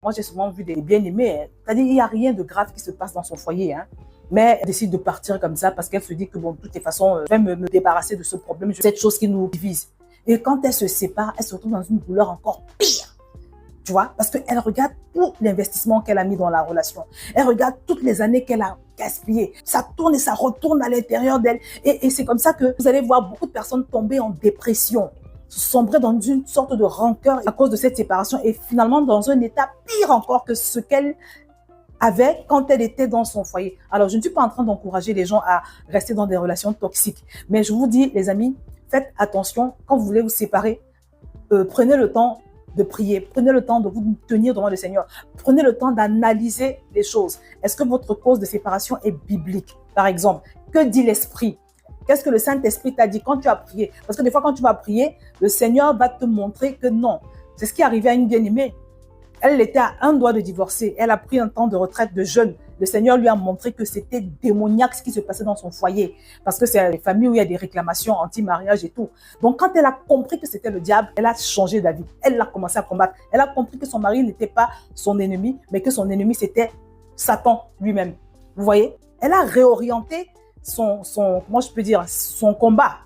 Moi, j'ai souvent vu des bien-aimés, hein. C'est-à-dire qu'il n'y a rien de grave qui se passe dans son foyer, hein. Mais elle décide de partir comme ça parce qu'elle se dit que, bon, de toutes les façons, je vais me débarrasser de ce problème, cette chose qui nous divise. Et quand elle se sépare, elle se retrouve dans une douleur encore pire. Tu vois, parce qu'elle regarde tout l'investissement qu'elle a mis dans la relation. Elle regarde toutes les années qu'elle a gaspillées. Ça tourne et ça retourne à l'intérieur d'elle. Et c'est comme ça que vous allez voir beaucoup de personnes tomber en dépression, sombrer dans une sorte de rancœur à cause de cette séparation et finalement dans un état pire encore que ce qu'elle avait quand elle était dans son foyer. Alors, je ne suis pas en train d'encourager les gens à rester dans des relations toxiques. Mais je vous dis, les amis, faites attention quand vous voulez vous séparer. Prenez le temps de prier, prenez le temps de vous tenir devant le Seigneur, prenez le temps d'analyser les choses. Est-ce que votre cause de séparation est biblique? Par exemple, que dit l'Esprit? Qu'est-ce que le Saint-Esprit t'a dit quand tu as prié? Parce que des fois, quand tu vas prier, le Seigneur va te montrer que non. C'est ce qui est arrivé à une bien-aimée. Elle était à un doigt de divorcer. Elle a pris un temps de retraite de jeûne. Le Seigneur lui a montré que c'était démoniaque ce qui se passait dans son foyer. Parce que c'est une famille où il y a des réclamations anti-mariage et tout. Donc, quand elle a compris que c'était le diable, elle a changé d'avis. Elle a commencé à combattre. Elle a compris que son mari n'était pas son ennemi, mais que son ennemi, c'était Satan lui-même. Vous voyez? Elle a réorienté comment je peux dire, son combat.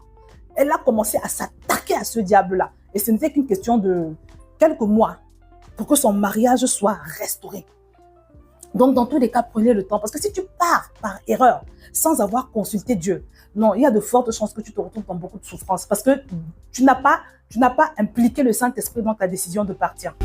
Elle a commencé à s'attaquer à ce diable-là. Et ce n'était qu'une question de quelques mois pour que son mariage soit restauré. Donc, dans tous les cas, prenez le temps. Parce que si tu pars par erreur, sans avoir consulté Dieu, non, il y a de fortes chances que tu te retrouves dans beaucoup de souffrances. Parce que tu n'as pas impliqué le Saint-Esprit dans ta décision de partir.